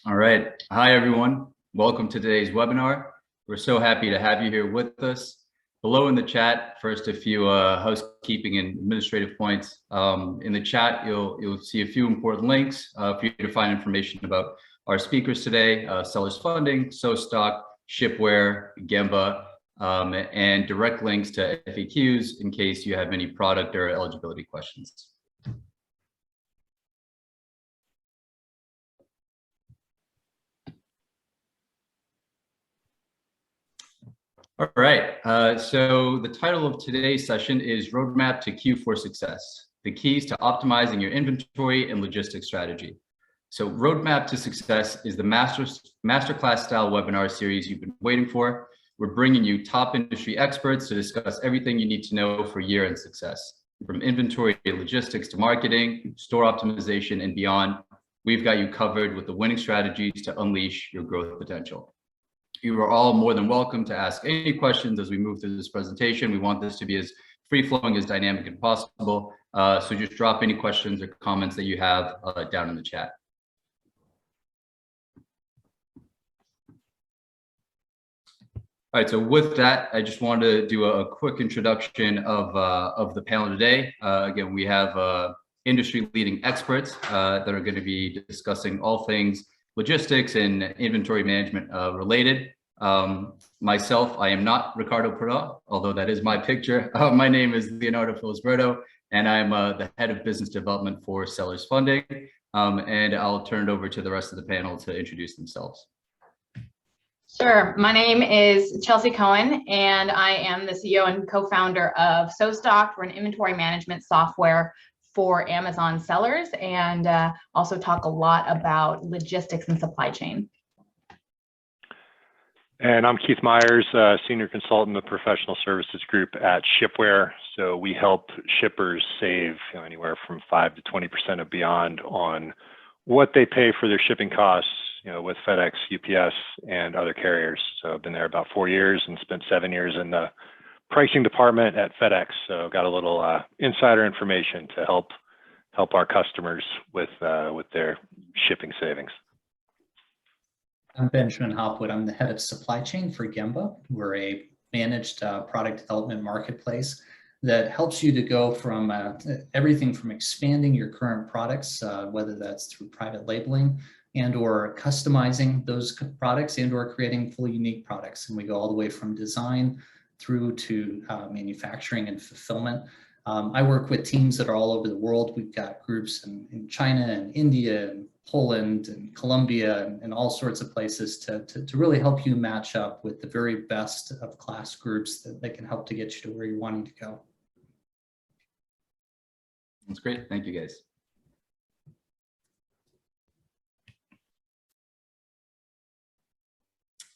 All right. Hi, everyone. Welcome to today's webinar. We're so happy to have you here with us. Below in the chat, first, a few housekeeping and administrative points. In the chat, you'll see a few important links for you to find information about our speakers today, Sellers Funding, SoStock, Shipware, Gemba, and direct links to FAQs in case you have any product or eligibility questions. All right, so the title of today's session is Roadmap to Q4 Success, the keys to optimizing your inventory and logistics strategy. So Roadmap to Success is the masterclass style webinar series you've been waiting for. We're bringing you top industry experts to discuss everything you need to know for year-end success. From inventory logistics to marketing, store optimization, and beyond, we've got you covered with the winning strategies to unleash your growth potential. You are all more than welcome to ask any questions as we move through this presentation. We want this to be as free-flowing, as dynamic as possible. So just drop any questions or comments that you have down in the chat. All right, so with that, I just wanted to do a quick introduction of the panel today. Again, we have industry-leading experts that are going to be discussing all things logistics and inventory management related. Myself, I am not Ricardo Perot, although that is my picture. My name is Leonardo Filisberto, and I'm the head of business development for Sellers Funding. And I'll turn it over to the rest of the panel to introduce themselves. Sure. My name is Chelsea Cohen, and I am the CEO and co-founder of SoStock. We're an inventory management software for Amazon sellers, and also talk a lot about logistics and supply chain. And I'm Keith Myers, Senior Consultant of Professional Services Group at Shipware. So we help shippers save anywhere from 5 to 20% and beyond on what they pay for their shipping costs, with FedEx, UPS, and other carriers. So I've been there about 4 years and spent 7 years in the pricing department at FedEx. So got a little insider information to help our customers with their shipping savings. I'm Benjamin Hopwood. I'm the head of supply chain for Gemba. We're a managed product development marketplace that helps you to go from everything from expanding your current products, whether that's through private labeling and or customizing those products and or creating fully unique products. And we go all the way from design through to manufacturing and fulfillment. I work with teams that are all over the world. We've got groups in China and India and Poland and Colombia and all sorts of places to really help you match up with the very best of class groups that can help to get you to where you're wanting to go. That's great. Thank you, guys.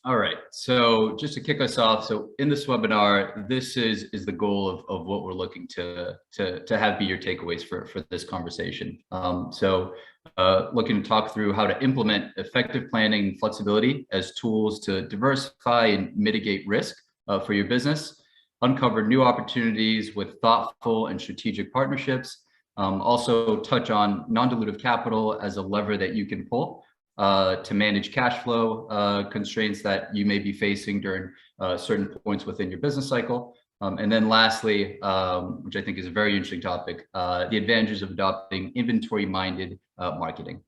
All right, so just to kick us off, so in this webinar, this is the goal of what we're looking to have be your takeaways for this conversation. Looking to talk through how to implement effective planning and flexibility as tools to diversify and mitigate risk for your business, uncover new opportunities with thoughtful and strategic partnerships, also touch on non-dilutive capital as a lever that you can pull to manage cash flow constraints that you may be facing during certain points within your business cycle. And then lastly, which I think is a very interesting topic, the advantages of adopting inventory-minded marketing.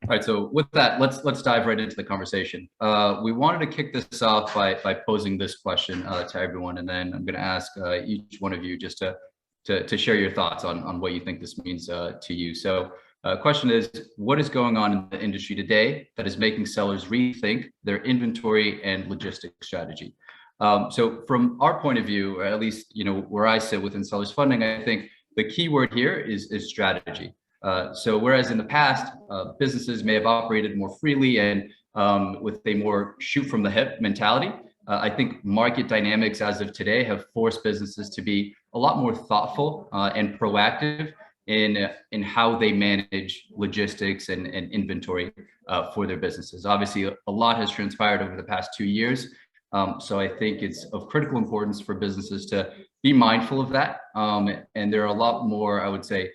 All right, so with that, let's dive right into the conversation. We wanted to kick this off by posing this question to everyone, and then I'm going to ask each one of you just to share your thoughts on what you think this means to you. So question is, what is going on in the industry today that is making sellers rethink their inventory and logistics strategy? So from our point of view, or at least where I sit within Sellers Funding, I think the key word here is strategy. So whereas in the past, businesses may have operated more freely and with a more shoot from the hip mentality, I think market dynamics as of today have forced businesses to be a lot more thoughtful and proactive in how they manage logistics and inventory for their businesses. Obviously, a lot has transpired over the past 2 years. So I think it's of critical importance for businesses to be mindful of that. And there are a lot more, I would say,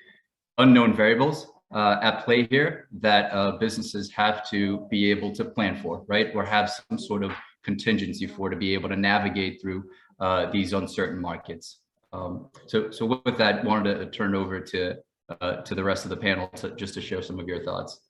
unknown variables at play here that businesses have to be able to plan for, right? Or have some sort of contingency for, to be able to navigate through these uncertain markets. So with that, wanted to turn over to the rest of the panel just to share some of your thoughts.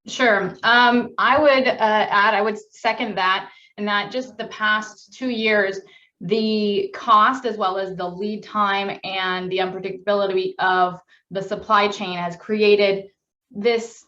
Sure. I would second that, and that just the past 2 years, the cost as well as the lead time and the unpredictability of the supply chain has created this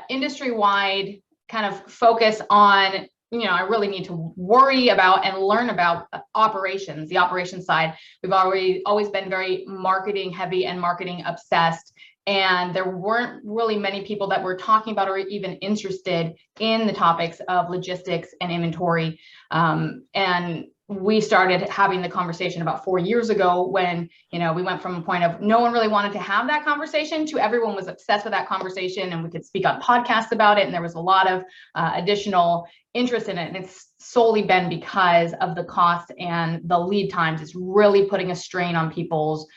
industry-wide kind of focus on, I really need to worry about and learn about operations, the operations side. We've always been very marketing heavy and marketing obsessed. And there weren't really many people that were talking about or even interested in the topics of logistics and inventory. And we started having the conversation about 4 years ago when, we went from a point of no one really wanted to have that conversation to everyone was obsessed with that conversation, and we could speak on podcasts about it. And there was a lot of additional interest in it. And it's solely been because of the cost and the lead times. It's really putting a strain on people's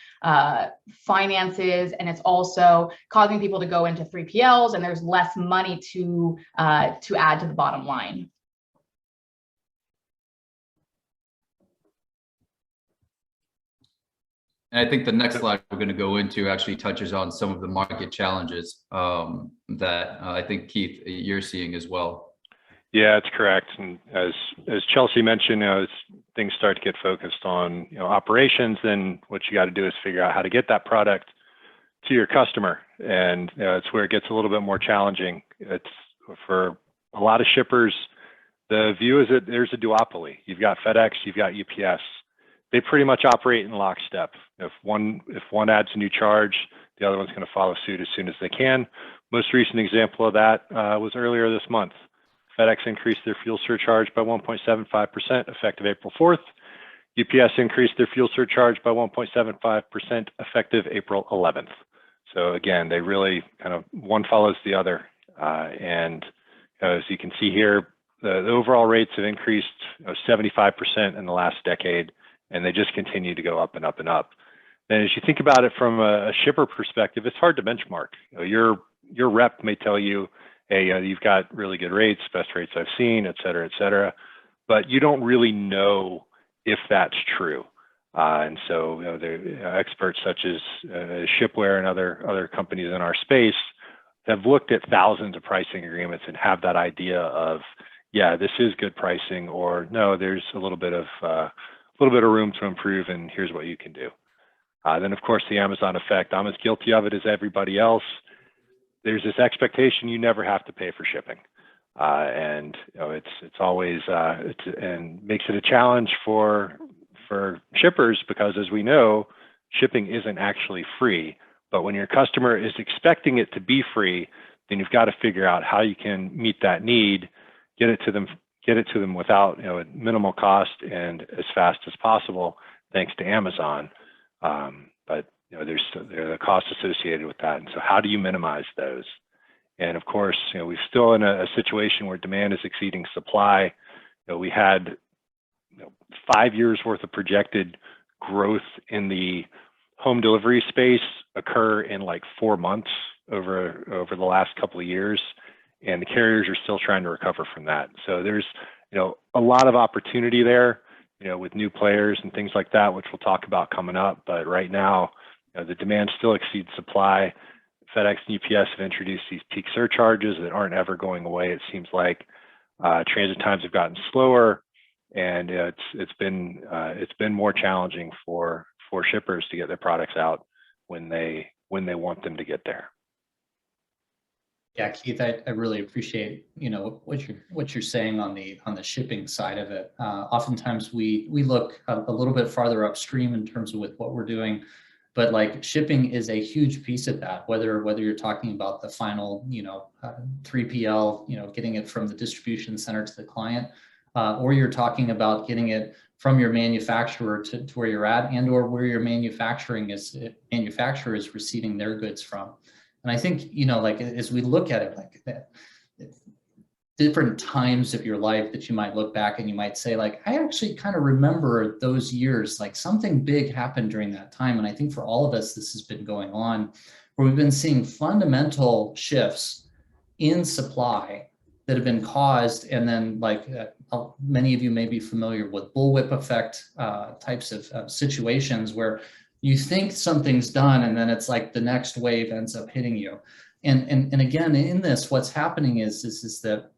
finances, and it's also causing people to go into 3PLs, and there's less money to add to the bottom line. And I think the next slide we're going to go into actually touches on some of the market challenges that I think, Keith, you're seeing as well. Yeah, it's correct. And as Chelsea mentioned, as things start to get focused on operations, then what you got to do is figure out how to get that product to your customer, and it's where it gets a little bit more challenging. It's for a lot of shippers, the view is that there's a duopoly. You've got FedEx, you've got UPS. They pretty much operate in lockstep. If one adds a new charge, the other one's going to follow suit as soon as they can. Most recent example of that was earlier this month. FedEx increased their fuel surcharge by 1.75% effective April 4th. UPS increased their fuel surcharge by 1.75% effective April 11th. So again, they really kind of one follows the other. And as you can see here, the overall rates have increased 75% in the last decade, and they just continue to go up and up and up. And as you think about it from a shipper perspective, it's hard to benchmark. Your rep may tell you, hey, you've got really good rates, best rates I've seen, et cetera, but you don't really know if that's true. And so the experts such as Shipware and other companies in our space have looked at thousands of pricing agreements and have that idea of, yeah, this is good pricing, or no, there's a little bit of room to improve, and here's what you can do. Then of course the Amazon effect. I'm as guilty of it as everybody else. There's this expectation you never have to pay for shipping, and it's always and makes it a challenge for shippers, because as we know, shipping isn't actually free. But when your customer is expecting it to be free, then you've got to figure out how you can meet that need, get it to them without minimal cost and as fast as possible, thanks to Amazon. But there's a cost associated with that, and so how do you minimize those? And of course, we're still in a situation where demand is exceeding supply. We had 5 years worth of projected growth in the home delivery space occur in like 4 months over the last couple of years, and the carriers are still trying to recover from that. So there's a lot of opportunity there, with new players and things like that, which we'll talk about coming up. But right now, the demand still exceeds supply. FedEx and UPS have introduced these peak surcharges that aren't ever going away. It seems like transit times have gotten slower, and it's been more challenging for shippers to get their products out when they want them to get there. Yeah, Keith, I really appreciate what you're saying on the shipping side of it. Oftentimes we look a little bit farther upstream in terms of with what we're doing, but like shipping is a huge piece of that. Whether you're talking about the final 3PL, getting it from the distribution center to the client, or you're talking about getting it from your manufacturer to where you're at, and or where your manufacturer is receiving their goods from. And I think, like, as we look at it like that, different times of your life that you might look back and you might say, like, I actually kind of remember those years, like something big happened during that time. And I think for all of us, this has been going on, where we've been seeing fundamental shifts in supply that have been caused. And then, like, many of you may be familiar with bullwhip effect types of situations where you think something's done and then it's like the next wave ends up hitting you. And again, in this, what's happening is that,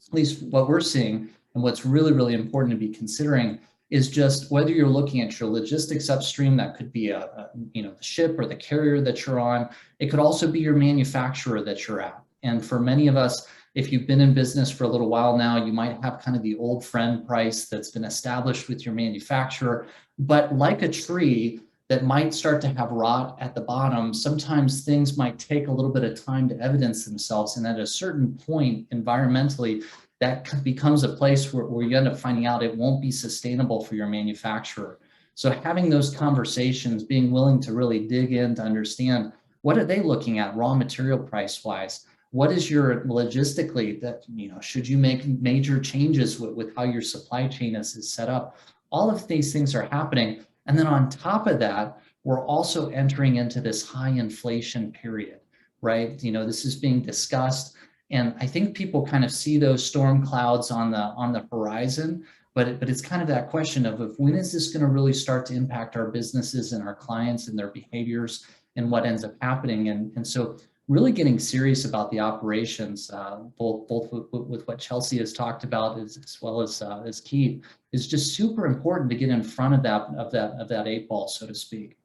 at least what we're seeing, and what's really, really important to be considering, is just whether you're looking at your logistics upstream, that could be the ship or the carrier that you're on. It could also be your manufacturer that you're at. And for many of us, if you've been in business for a little while now, you might have kind of the old friend price that's been established with your manufacturer. But like a tree that might start to have rot at the bottom, sometimes things might take a little bit of time to evidence themselves. And at a certain point, environmentally, that becomes a place where you end up finding out it won't be sustainable for your manufacturer. So having those conversations, being willing to really dig in to understand, what are they looking at raw material price wise? What is your logistically that, should you make major changes with how your supply chain is set up? All of these things are happening. And then on top of that, we're also entering into this high inflation period, right? This is being discussed. And I think people kind of see those storm clouds on the horizon, but it's kind of that question of when is this going to really start to impact our businesses and our clients and their behaviors and what ends up happening. And so really getting serious about the operations, both with what Chelsea has talked about as well as Keith, is just super important to get in front of that 8 ball, so to speak.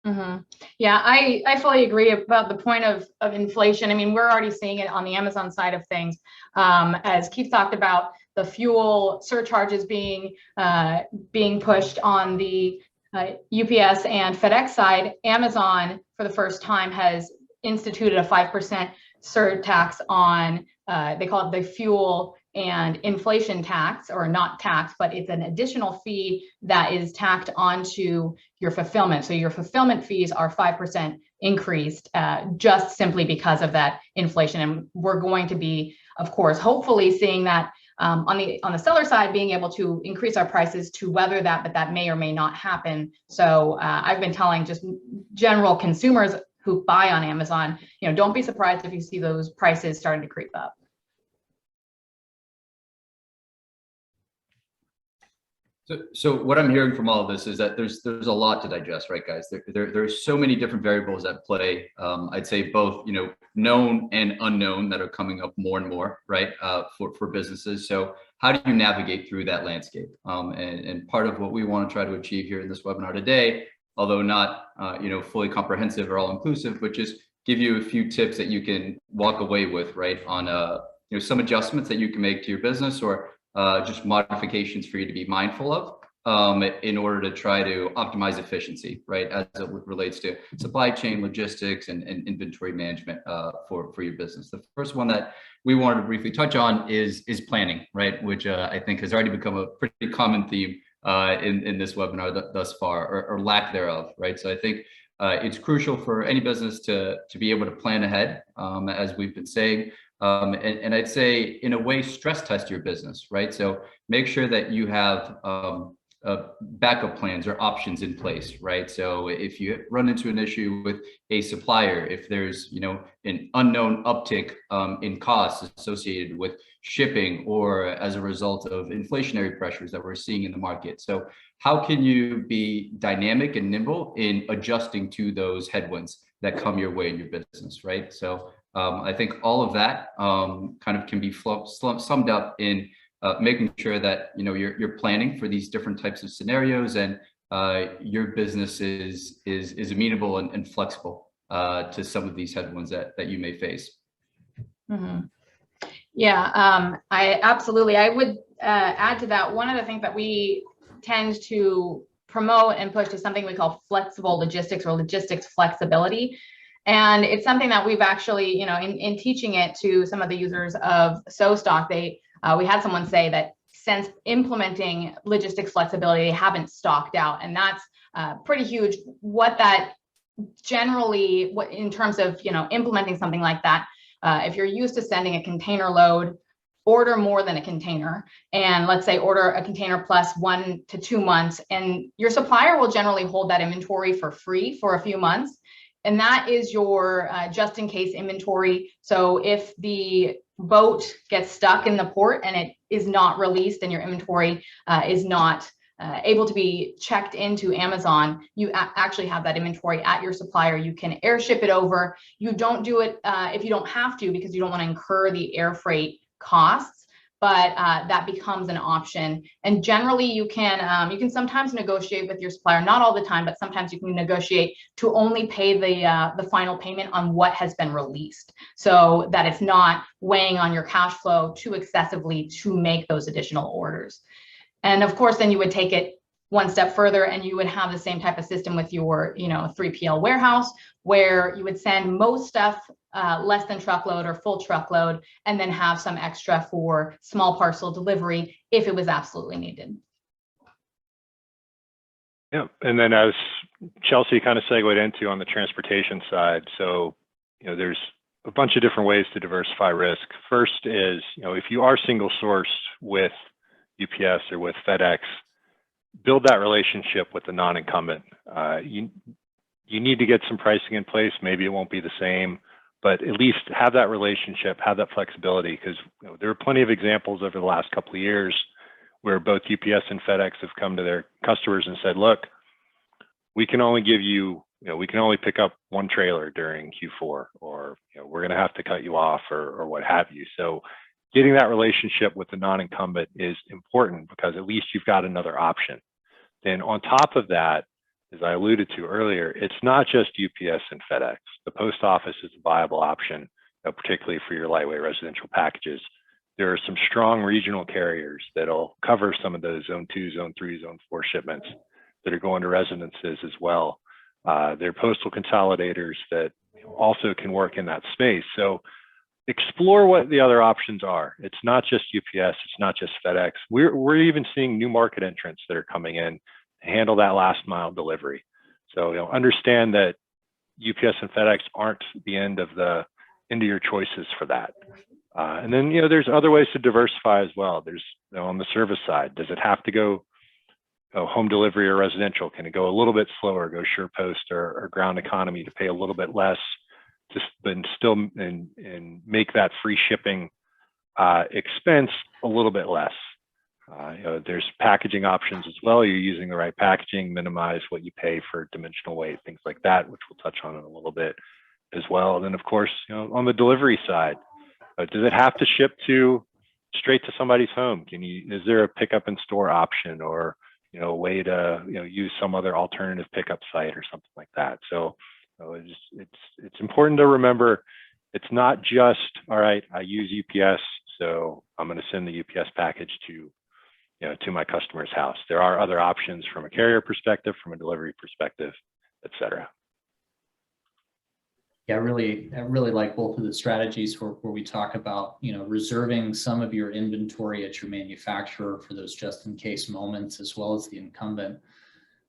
Mm-hmm. Yeah, I fully agree about the point of inflation. I mean, we're already seeing it on the Amazon side of things. As Keith talked about, the fuel surcharges being pushed on the UPS and FedEx side. Amazon, for the first time, has instituted a 5% surtax on, they call it the fuel and inflation tax, or not tax, but it's an additional fee that is tacked onto your fulfillment. So your fulfillment fees are 5% increased just simply because of that inflation. And we're going to be, of course, hopefully seeing that on the seller side, being able to increase our prices to weather that, but that may or may not happen. So I've been telling just general consumers who buy on Amazon, don't be surprised if you see those prices starting to creep up. So what I'm hearing from all of this is that there's a lot to digest, right, guys? There's so many different variables at play. I'd say both, known and unknown that are coming up more and more, right, for businesses. So how do you navigate through that landscape? And part of what we want to try to achieve here in this webinar today, although not fully comprehensive or all inclusive, but just give you a few tips that you can walk away with, right, on some adjustments that you can make to your business, or just modifications for you to be mindful of in order to try to optimize efficiency, right, as it relates to supply chain logistics and inventory management for your business. The first one that we wanted to briefly touch on is planning, right, which I think has already become a pretty common theme in this webinar thus far, or lack thereof, right? So I think it's crucial for any business to be able to plan ahead, as we've been saying. And I'd say, in a way, stress test your business, right? So make sure that you have backup plans or options in place, right? So if you run into an issue with a supplier, if there's, an unknown uptick in costs associated with shipping, or as a result of inflationary pressures that we're seeing in the market. So how can you be dynamic and nimble in adjusting to those headwinds that come your way in your business, right? So I think all of that kind of can be summed up in making sure that you're planning for these different types of scenarios, and your business is amenable and flexible to some of these headwinds that you may face. Mm-hmm. Yeah, I would add to that. One of the things that we tend to promote and push is something we call flexible logistics, or logistics flexibility. And it's something that we've actually, in teaching it to some of the users of SoStock, we had someone say that since implementing logistics flexibility, they haven't stocked out. And that's pretty huge. What that generally, in terms of, implementing something like that, if you're used to sending a container load order more than a container, and let's say order a container plus 1 to 2 months, and your supplier will generally hold that inventory for free for a few months. And that is your just in case inventory. So if the boat gets stuck in the port and it is not released and your inventory is not able to be checked into Amazon, you actually have that inventory at your supplier. You can airship it over. You don't do it if you don't have to, because you don't want to incur the air freight costs, but that becomes an option. And generally you can sometimes negotiate with your supplier, not all the time, but sometimes you can negotiate to only pay the final payment on what has been released, so that it's not weighing on your cash flow too excessively to make those additional orders. And of course, then you would take it one step further and you would have the same type of system with your 3PL warehouse, where you would send most stuff less than truckload or full truckload, and then have some extra for small parcel delivery if it was absolutely needed. Yeah, and then as Chelsea kind of segued into on the transportation side, so there's a bunch of different ways to diversify risk. First is, if you are single sourced with UPS or with FedEx, build that relationship with the non-incumbent. You need to get some pricing in place. Maybe it won't be the same, but at least have that relationship, have that flexibility, because there are plenty of examples over the last couple of years where both UPS and FedEx have come to their customers and said, look, we can only give you, we can only pick up one trailer during Q4, or we're going to have to cut you off, or what have you. So getting that relationship with the non-incumbent is important, because at least you've got another option. Then on top of that, as I alluded to earlier, it's not just UPS and FedEx. The post office is a viable option, particularly for your lightweight residential packages. There are some strong regional carriers that'll cover some of those zone 2, zone 3, zone 4 shipments that are going to residences as well. There are postal consolidators that also can work in that space. So explore what the other options are. It's not just UPS, it's not just FedEx. We're even seeing new market entrants that are coming in to handle that last mile delivery. So understand that UPS and FedEx aren't the end of your choices for that. And then there's other ways to diversify as well. There's on the service side, does it have to go home delivery or residential? Can it go a little bit slower, go SurePost or ground economy to pay a little bit less, but still and make that free shipping expense a little bit less? There's packaging options as well. You're using the right packaging, minimize what you pay for dimensional weight, things like that, which we'll touch on in a little bit as well. And then of course, on the delivery side, does it have to ship straight to somebody's home? Is there a pickup in store option, or a way to use some other alternative pickup site or something like that? So it's important to remember, it's not just, all right, I use UPS, so I'm going to send the UPS package to my customer's house. There are other options from a carrier perspective, from a delivery perspective, et cetera. Yeah, I really like both of the strategies where we talk about, reserving some of your inventory at your manufacturer for those just in case moments, as well as the incumbent.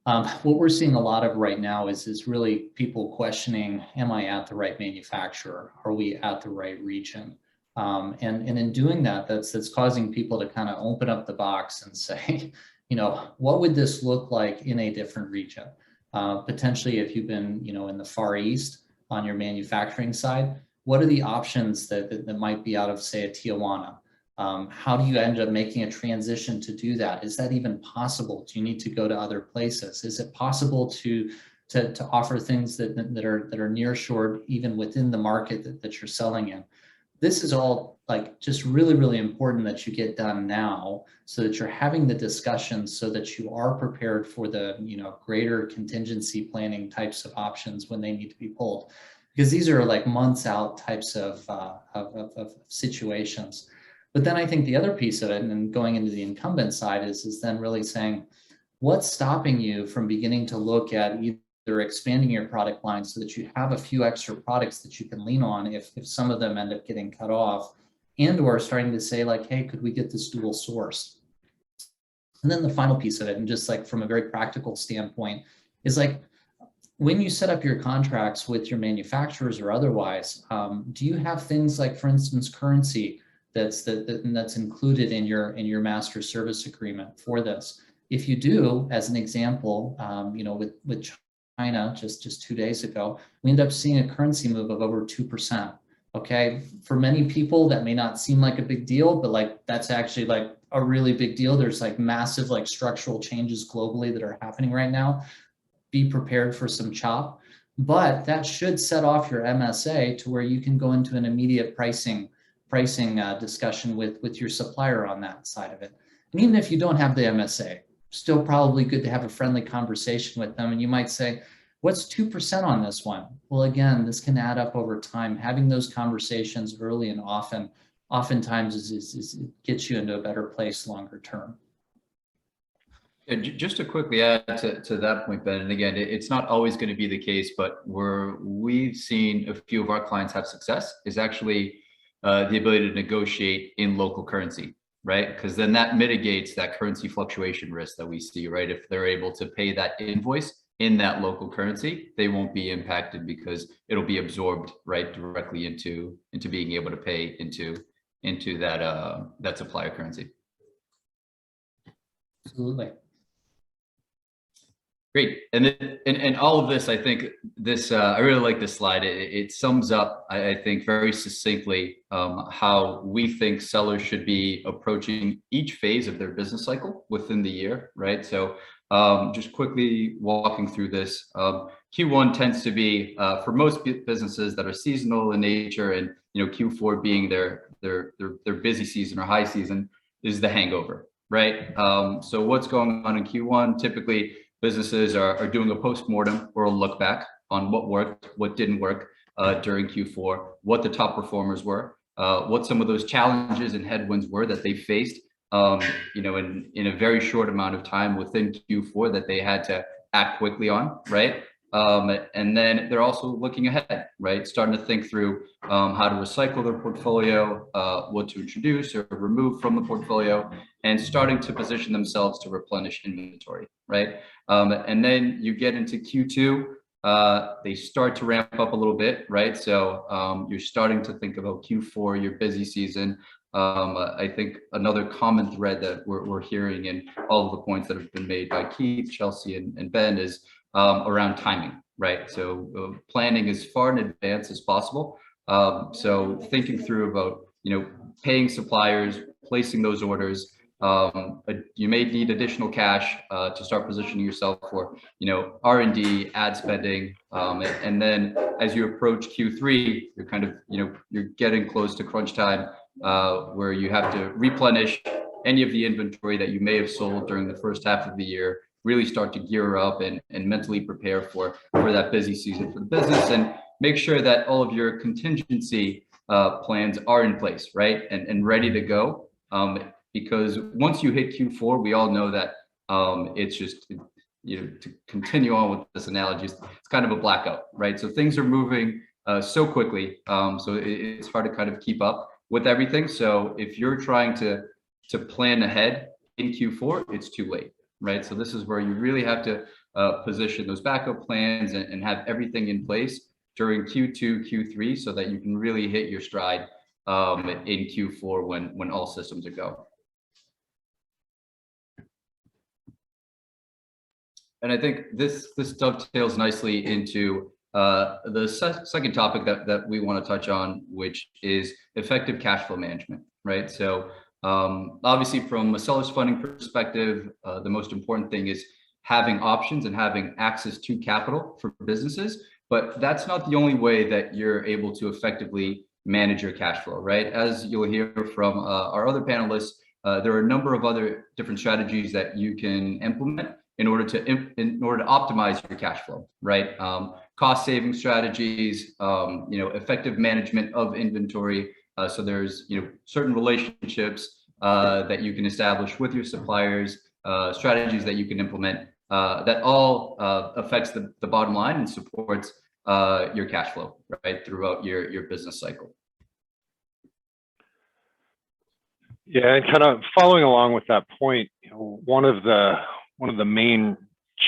What we're seeing a lot of right now is really people questioning, am I at the right manufacturer? Are we at the right region? And in doing that, that's causing people to kind of open up the box and say, what would this look like in a different region? Potentially, if you've been, in the Far East on your manufacturing side, what are the options that might be out of, say, a Tijuana? How do you end up making a transition to do that? Is that even possible? Do you need to go to other places? Is it possible to offer things that are nearshore even within the market that you're selling in? This is all just really, really important that you get done now, so that you're having the discussions, so that you are prepared for the greater contingency planning types of options when they need to be pulled, because these are months out types of situations. But then I think the other piece of it, and then going into the incumbent side, is then really saying, what's stopping you from beginning to look at either expanding your product line so that you have a few extra products that you can lean on if some of them end up getting cut off, and/or starting to say hey, could we get this dual source? And then the final piece of it, and just from a very practical standpoint, is when you set up your contracts with your manufacturers or otherwise, do you have things for instance, currency that's included in your master service agreement for this. If you do, as an example, with China just 2 days ago, we ended up seeing a currency move of over 2%. Okay, for many people that may not seem like a big deal, but like that's actually like a really big deal. There's like massive like structural changes globally that are happening right now. Be prepared for some chop, but that should set off your MSA to where you can go into an immediate pricing discussion with your supplier on that side of it. And even if you don't have the MSA, still probably good to have a friendly conversation with them. And you might say, what's 2% on this one? Well, again, this can add up over time. Having those conversations early and oftentimes is gets you into a better place longer term. And just to quickly add to that point, Ben, and again, it's not always going to be the case, but we've seen a few of our clients have success is actually the ability to negotiate in local currency, right? Because then that mitigates that currency fluctuation risk that we see, right? If they're able to pay that invoice in that local currency, they won't be impacted because it'll be absorbed right directly into being able to pay into that supplier currency. Absolutely. Great. And all of this, I think this, I really like this slide. It sums up, I think, very succinctly how we think sellers should be approaching each phase of their business cycle within the year, right? So just quickly walking through this, Q1 tends to be, for most businesses that are seasonal in nature, and Q4 being their busy season or high season, is the hangover, right? So what's going on in Q1? Typically, businesses are doing a post-mortem or a look back on what worked, what didn't work during Q4, what the top performers were, what some of those challenges and headwinds were that they faced, in a very short amount of time within Q4 that they had to act quickly on, right? And then they're also looking ahead, right? Starting to think through how to recycle their portfolio, what to introduce or remove from the portfolio, and starting to position themselves to replenish inventory, right? And then you get into Q2, they start to ramp up a little bit, right? So you're starting to think about Q4, your busy season. I think another common thread that we're hearing in all of the points that have been made by Keith, Chelsea, and Ben is around timing, right? So planning as far in advance as possible. So thinking through about, paying suppliers, placing those orders. You may need additional cash to start positioning yourself for, R&D, ad spending, and then as you approach Q3, you're kind of, you're getting close to crunch time, where you have to replenish any of the inventory that you may have sold during the first half of the year. Really start to gear up and mentally prepare for that busy season for the business, and make sure that all of your contingency plans are in place, right? And ready to go. Because once you hit Q4, we all know that it's just, to continue on with this analogy, it's kind of a blackout, right? So things are moving so quickly. So it's hard to kind of keep up with everything. So if you're trying to plan ahead in Q4, it's too late, right? So this is where you really have to position those backup plans and have everything in place during Q2, Q3, so that you can really hit your stride in Q4 when all systems are go. And I think this dovetails nicely into the second topic that we want to touch on, which is effective cash flow management, right? So obviously from a seller's funding perspective, the most important thing is having options and having access to capital for businesses, but that's not the only way that you're able to effectively manage your cash flow, right? As you'll hear from our other panelists, there are a number of other different strategies that you can implement in order to optimize your cash flow, right? Cost saving strategies, effective management of inventory. So there's certain relationships that you can establish with your suppliers, strategies that you can implement that all affects the bottom line and supports your cash flow, right, throughout your business cycle. Yeah, and kind of following along with that point, one of the main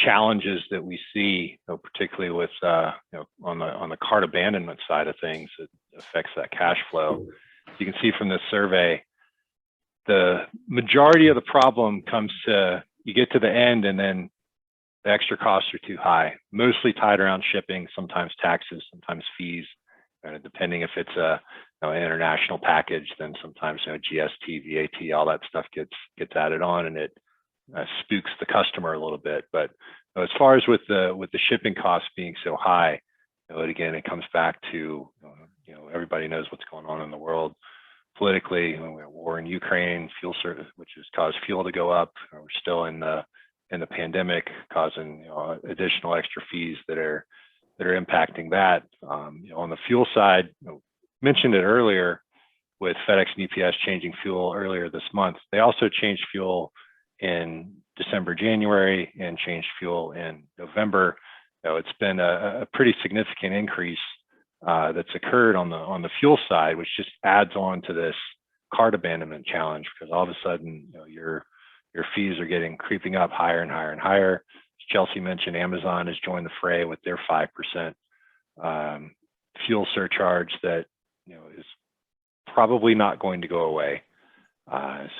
challenges that we see, particularly with on the cart abandonment side of things, that affects that cash flow, you can see from this survey, the majority of the problem comes to, you get to the end and then the extra costs are too high, mostly tied around shipping, sometimes taxes, sometimes fees, depending if it's a an international package, then sometimes GST, VAT, all that stuff gets added on, and it spooks the customer a little bit. But as far as with the shipping costs being so high, it comes back to everybody knows what's going on in the world politically. We have war in Ukraine, fuel service, which has caused fuel to go up. We're still in the pandemic, causing additional extra fees that are impacting that. On the fuel side, mentioned it earlier with FedEx and UPS changing fuel earlier this month. They also changed fuel in December, January, and changed fuel in November. It's been a pretty significant increase that's occurred on the fuel side, which just adds on to this cart abandonment challenge, because all of a sudden your fees are creeping up higher and higher and higher. As Chelsea mentioned, Amazon has joined the fray with their 5% fuel surcharge that is probably not going to go away.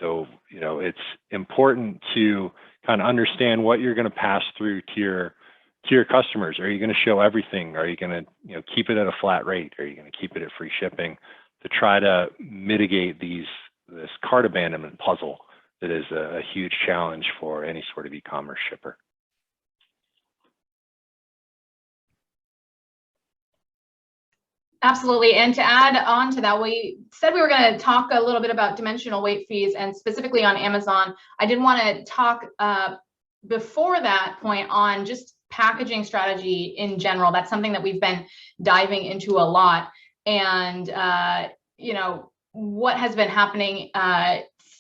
So it's important to kind of understand what you're going to pass through to your customers. Are you going to show everything? Are you going to keep it at a flat rate? Are you going to keep it at free shipping to try to mitigate this cart abandonment puzzle that is a huge challenge for any sort of e-commerce shipper? Absolutely. And to add on to that, we said we were going to talk a little bit about dimensional weight fees, and specifically on Amazon. I did want to talk before that point on just packaging strategy in general. That's something that we've been diving into a lot. And, what has been happening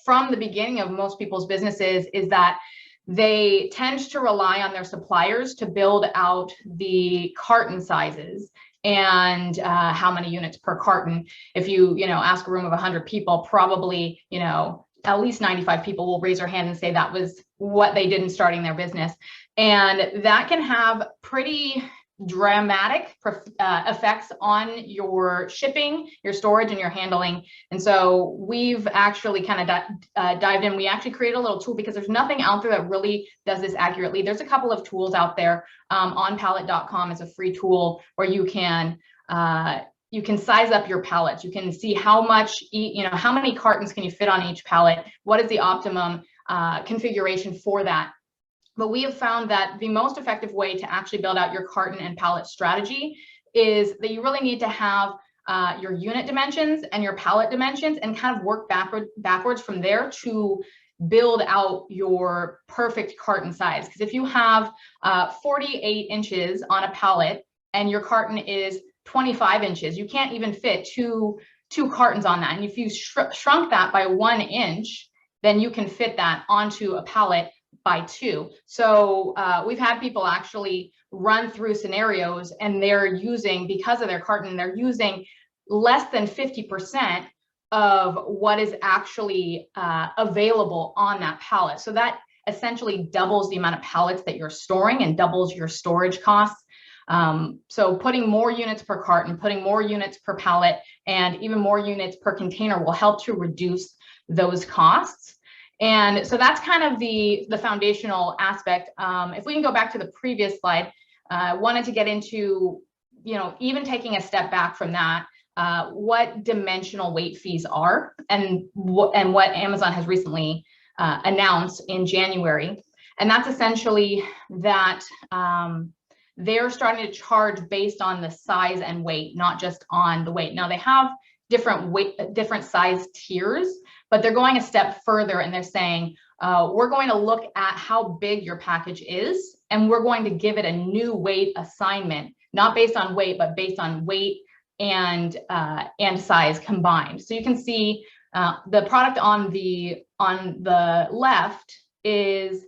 from the beginning of most people's businesses is that they tend to rely on their suppliers to build out the carton sizes and how many units per carton. If you ask a room of 100 people, probably at least 95 people will raise their hand and say that was what they did in starting their business. And that can have pretty dramatic effects on your shipping, your storage, and your handling. And so we've actually kind of dived in. We actually created a little tool because there's nothing out there that really does this accurately. There's a couple of tools out there. Onpallet.com is a free tool where you can size up your pallets. You can see how much, how many cartons can you fit on each pallet? What is the optimum configuration for that? But we have found that the most effective way to actually build out your carton and pallet strategy is that you really need to have your unit dimensions and your pallet dimensions and kind of work backwards from there to build out your perfect carton size. Because if you have 48 inches on a pallet and your carton is 25 inches, you can't even fit two cartons on that. And if you shrunk that by 1 inch, then you can fit that onto a pallet by 2. So we've had people actually run through scenarios, and they're using, because of their carton, they're using less than 50% of what is actually available on that pallet. So that essentially doubles the amount of pallets that you're storing and doubles your storage costs. So putting more units per carton, putting more units per pallet, and even more units per container will help to reduce those costs. And so that's kind of the foundational aspect. If we can go back to the previous slide, I wanted to get into, even taking a step back from that, what dimensional weight fees are and what Amazon has recently announced in January. And that's essentially that they're starting to charge based on the size and weight, not just on the weight. Now they have different size tiers, but they're going a step further, and they're saying, we're going to look at how big your package is, and we're going to give it a new weight assignment, not based on weight, but based on weight and size combined. So you can see the product on the left is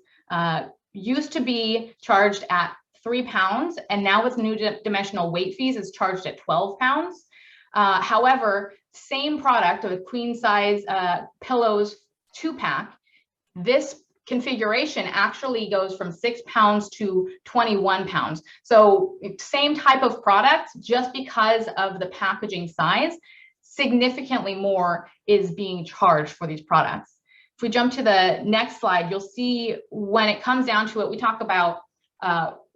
used to be charged at 3 pounds, and now with new dimensional weight fees is charged at 12 pounds. However, same product with queen size pillows 2-pack, this configuration actually goes from 6 pounds to 21 pounds. So same type of product, just because of the packaging size, significantly more is being charged for these products. If we jump to the next slide, you'll see when it comes down to it, we talk about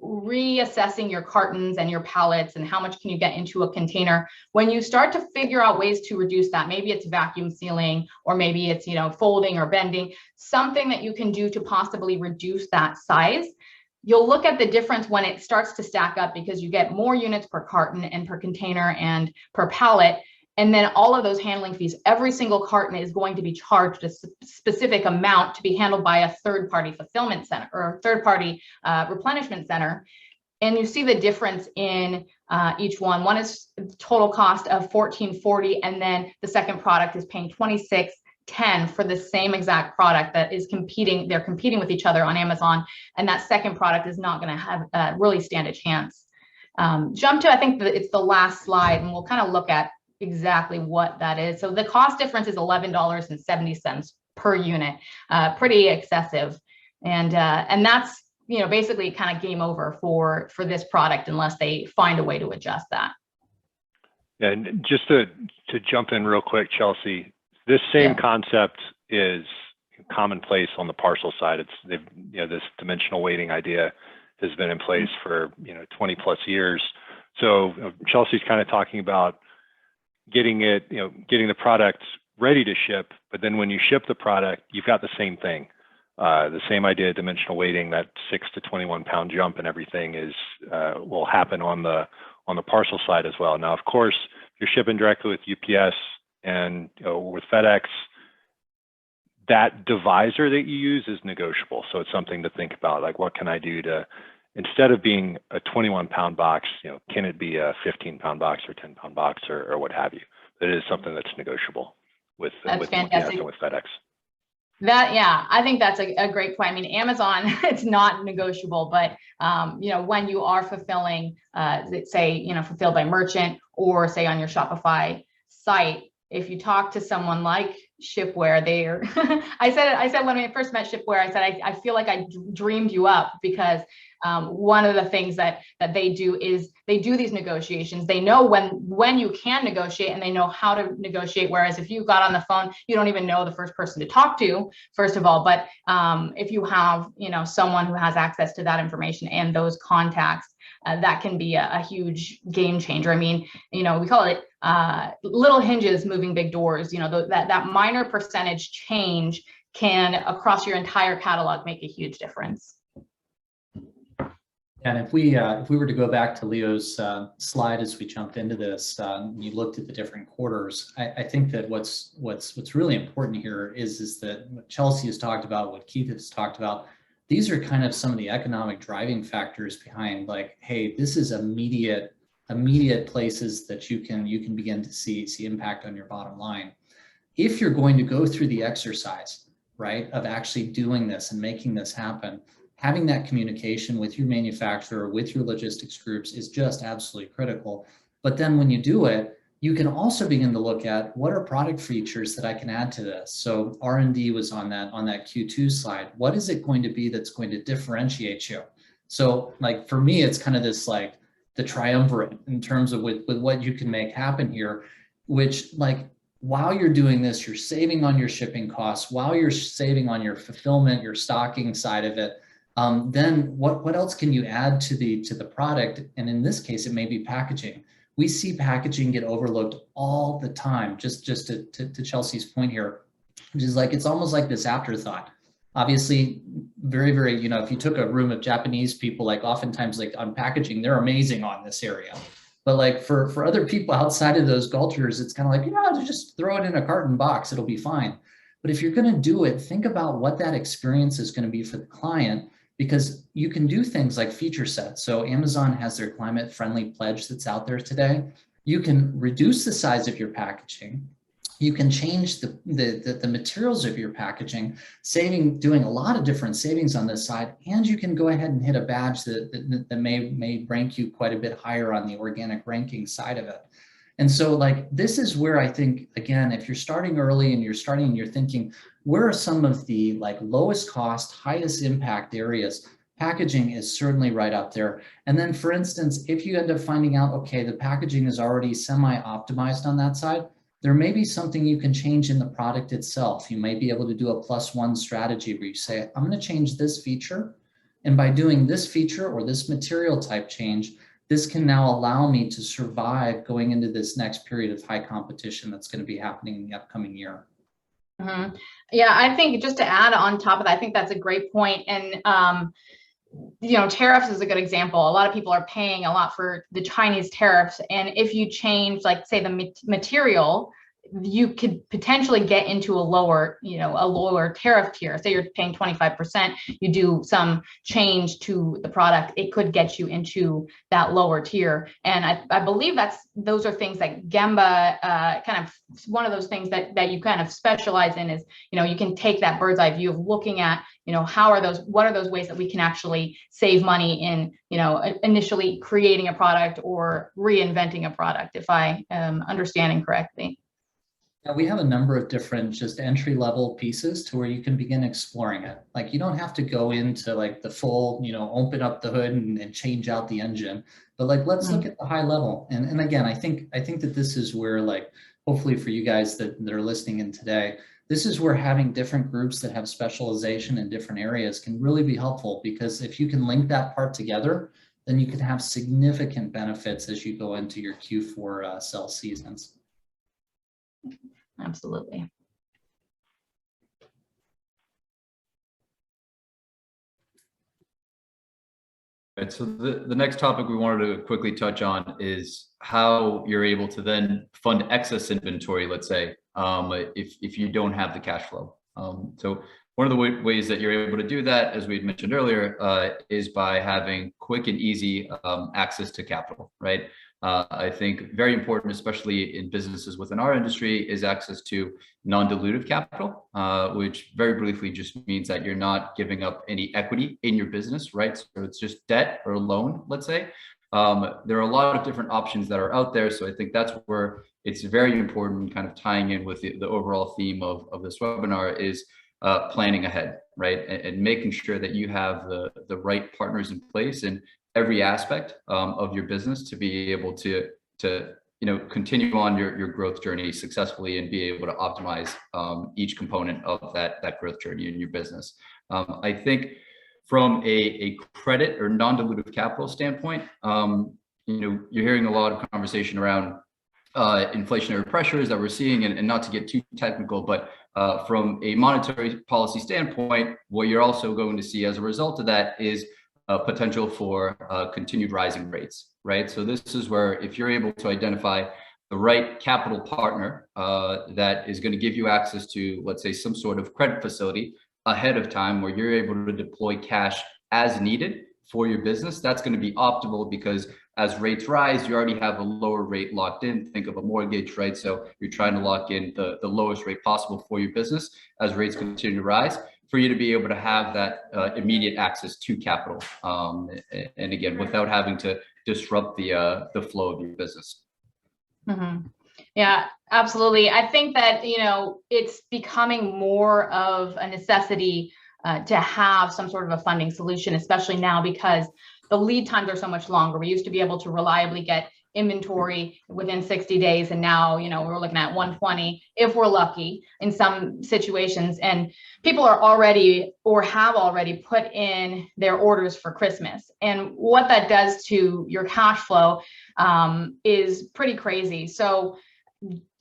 reassessing your cartons and your pallets and how much can you get into a container. When you start to figure out ways to reduce that, maybe it's vacuum sealing, or maybe it's, folding or bending, something that you can do to possibly reduce that size. You'll look at the difference when it starts to stack up, because you get more units per carton and per container and per pallet. And then all of those handling fees, every single carton is going to be charged a specific amount to be handled by a third-party fulfillment center or third-party replenishment center. And you see the difference in each one. One is total cost of $14.40, and then the second product is paying $26.10 for the same exact product that is competing. They're competing with each other on Amazon, and that second product is not going to have really stand a chance. Jump to, I think it's the last slide, and we'll kind of look at exactly what that is. So the cost difference is $11.70 per unit, pretty excessive. And that's, basically kind of game over for this product unless they find a way to adjust that. And just to jump in real quick, Chelsea, this same concept is commonplace on the parcel side. This dimensional weighting idea has been in place for 20 plus years. So Chelsea's kind of talking about getting the product ready to ship, but then when you ship the product, you've got the same thing. The same idea, dimensional weighting, that 6 to 21 pound jump and everything will happen on the parcel side as well. Now, of course, if you're shipping directly with UPS and with FedEx, that divisor that you use is negotiable. So it's something to think about, like, what can I do to, instead of being a 21 pound box, can it be a 15 pound box or 10 pound box or what have you? It is something that's negotiable with FedEx. I think that's a great point. I mean, Amazon, it's not negotiable, but when you are fulfilling, say, fulfilled by merchant, or say on your Shopify site, if you talk to someone like Shipware, I said when I first met Shipware, I said, I feel like I dreamed you up, because one of the things that they do is they do these negotiations. They know when you can negotiate, and they know how to negotiate. Whereas if you got on the phone, you don't even know the first person to talk to, first of all. But if you have, someone who has access to that information and those contacts, that can be a huge game changer. I mean, we call it little hinges moving big doors. That minor percentage change can, across your entire catalog, make a huge difference. And if we were to go back to Leo's slide as we jumped into this, you looked at the different quarters. I think that what's really important here is that what Chelsea has talked about, what Keith has talked about, these are kind of some of the economic driving factors behind, like, hey, this is immediate places that you can begin to see impact on your bottom line. If you're going to go through the exercise, right, of actually doing this and making this happen, having that communication with your manufacturer, with your logistics groups, is just absolutely critical. But then when you do it, you can also begin to look at, what are product features that I can add to this? So R&D was on that Q2 slide. What is it going to be that's going to differentiate you? So, like, for me, it's kind of this, like, the triumvirate in terms of with what you can make happen here, which, like, while you're doing this, you're saving on your shipping costs, while you're saving on your fulfillment, your stocking side of it. Then what else can you add to the product? And in this case, it may be packaging. We see packaging get overlooked all the time. Just to Chelsea's point here, which is like, it's almost like this afterthought. Obviously, very, very, if you took a room of Japanese people, like, oftentimes, like, on packaging, they're amazing on this area. But, like, for other people outside of those cultures, it's kind of like, just throw it in a carton box, it'll be fine. But if you're going to do it, think about what that experience is going to be for the client, because you can do things like feature sets. So Amazon has their climate friendly pledge that's out there today. You can reduce the size of your packaging. You can change the materials of your packaging, doing a lot of different savings on this side, and you can go ahead and hit a badge that may rank you quite a bit higher on the organic ranking side of it. And so, like, this is where I think, again, if you're starting early and you're thinking, where are some of the, like, lowest cost, highest impact areas? Packaging is certainly right up there. And then, for instance, if you end up finding out, okay, the packaging is already semi-optimized on that side, There may be something you can change in the product itself. You might be able to do a +1 strategy where you say, I'm going to change this feature. And by doing this feature or this material type change, this can now allow me to survive going into this next period of high competition that's going to be happening in the upcoming year. Mm-hmm. Yeah, I think just to add on top of that, I think that's a great point. And, tariffs is a good example. A lot of people are paying a lot for the Chinese tariffs. And if you change, like, say, the material, you could potentially get into a lower tariff tier. Say you're paying 25%, you do some change to the product, it could get you into that lower tier. And I believe those are things that Gemba kind of, one of those things that you kind of specialize in is, you can take that bird's eye view of looking at, what are those ways that we can actually save money in, initially creating a product or reinventing a product, if I am understanding correctly. Now, we have a number of different just entry-level pieces to where you can begin exploring it. Like, you don't have to go into like the full, open up the hood and change out the engine, but like, let's look at the high level. And again, I think that this is where, like, hopefully for you guys that are listening in today, this is where having different groups that have specialization in different areas can really be helpful, because if you can link that part together, then you can have significant benefits as you go into your Q4 sell seasons. Absolutely. Right, so the next topic we wanted to quickly touch on is how you're able to then fund excess inventory, let's say, if you don't have the cash flow. So one of the ways that you're able to do that, as we had mentioned earlier, is by having quick and easy access to capital, right? I think very important, especially in businesses within our industry, is access to non-dilutive capital, which very briefly just means that you're not giving up any equity in your business, right? So it's just debt or loan, let's say. There are a lot of different options that are out there. So I think that's where it's very important, kind of tying in with the overall theme of this webinar, is planning ahead, right? And making sure that you have the right partners in place in every aspect of your business to be able to continue on your growth journey successfully and be able to optimize each component of that growth journey in your business. I think from a credit or non-dilutive capital standpoint, you're hearing a lot of conversation around inflationary pressures that we're seeing, and not to get too technical, but from a monetary policy standpoint, what you're also going to see as a result of that is potential for continued rising rates, right? So this is where, if you're able to identify the right capital partner that is going to give you access to, let's say, some sort of credit facility ahead of time, where you're able to deploy cash as needed for your business, that's going to be optimal, because as rates rise, you already have a lower rate locked in. Think of a mortgage, right? So you're trying to lock in the lowest rate possible for your business as rates continue to rise, for you to be able to have that immediate access to capital. And again, without having to disrupt the flow of your business. Mm-hmm. Yeah, absolutely. I think that, it's becoming more of a necessity to have some sort of a funding solution, especially now because the lead times are so much longer. We used to be able to reliably get inventory within 60 days. And now, we're looking at 120 if we're lucky in some situations. And people are already, or have already, put in their orders for Christmas. And what that does to your cash flow is pretty crazy. So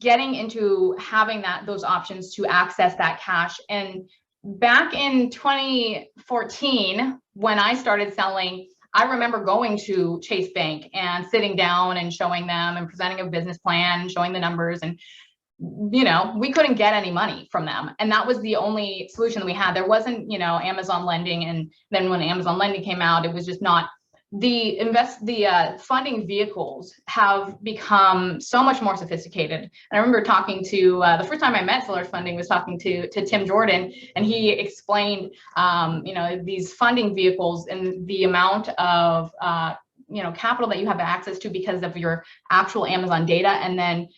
getting into having those options to access that cash. And back in 2014, when I started selling, I remember going to Chase Bank and sitting down and showing them and presenting a business plan and showing the numbers, and we couldn't get any money from them. And that was the only solution that we had. There wasn't, Amazon lending. And then when Amazon lending came out, it was just not. The funding vehicles have become so much more sophisticated. And I remember talking to the first time I met Sellers Funding was talking to Tim Jordan, and he explained these funding vehicles and the amount of capital that you have access to because of your actual Amazon data, and then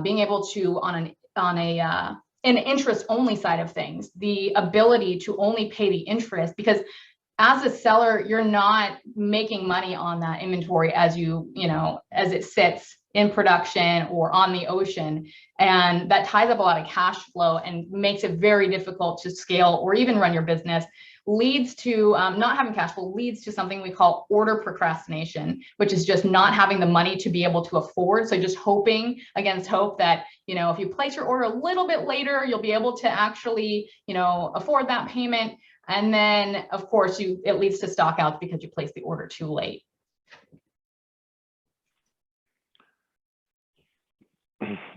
being able to on an interest only side of things, the ability to only pay the interest, because as a seller, you're not making money on that inventory as as it sits in production or on the ocean. And that ties up a lot of cash flow and makes it very difficult to scale or even run your business. Leads to not having cash flow, leads to something we call order procrastination, which is just not having the money to be able to afford. So just hoping against hope that, you know, if you place your order a little bit later, you'll be able to actually, you know, afford that payment. And then of course it leads to stockouts because you placed the order too late.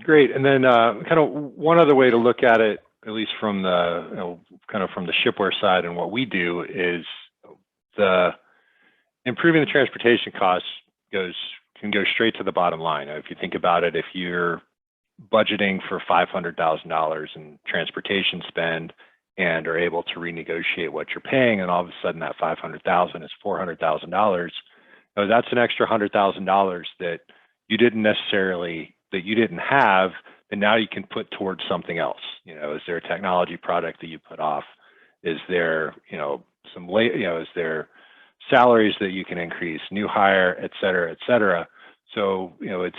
Great. And then kind of one other way to look at it, at least from the, you know, kind of from the shipware side and what we do, is the improving the transportation costs can go straight to the bottom line. If you think about it, if you're budgeting for $500,000 in transportation spend and are able to renegotiate what you're paying, and all of a sudden that $500,000 is $400,000, that's an extra $100,000 that you didn't have, and now you can put towards something else. You know, is there a technology product that you put off? Is there, you know, is there salaries that you can increase, new hire, et cetera, et cetera. So, you know, it's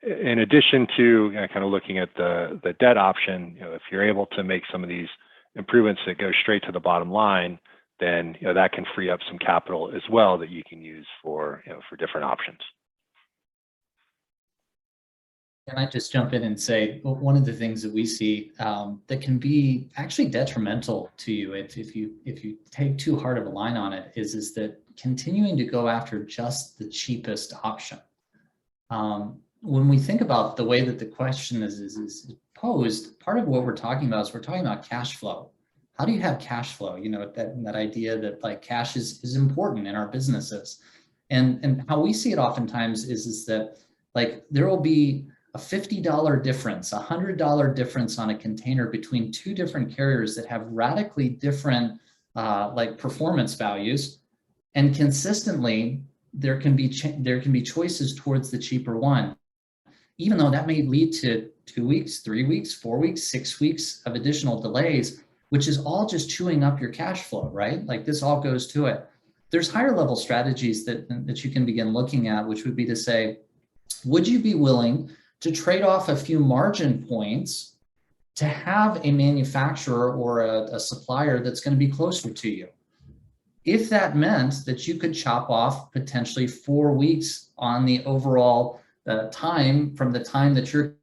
in addition to, you know, kind of looking at the debt option, you know, if you're able to make some of these improvements that go straight to the bottom line, then, you know, that can free up some capital as well that you can use for, you know, for different options. Can I just jump in and say, one of the things that we see that can be actually detrimental to you if you take too hard of a line on it is that continuing to go after just the cheapest option. When we think about the way that the question is posed, part of what we're talking about is we're talking about cash flow. How do you have cash flow? You know, that idea that like cash is important in our businesses. And how we see it oftentimes is that like there will be a $50 difference, a $100 difference on a container between two different carriers that have radically different like performance values, and consistently there can be choices towards the cheaper one, even though that may lead to 2 weeks, 3 weeks, 4 weeks, 6 weeks of additional delays, which is all just chewing up your cash flow, right? Like this all goes to it. There's higher level strategies that you can begin looking at, which would be to say, would you be willing to trade off a few margin points to have a manufacturer or a supplier that's going to be closer to you? If that meant that you could chop off potentially 4 weeks on the overall time from the time that you're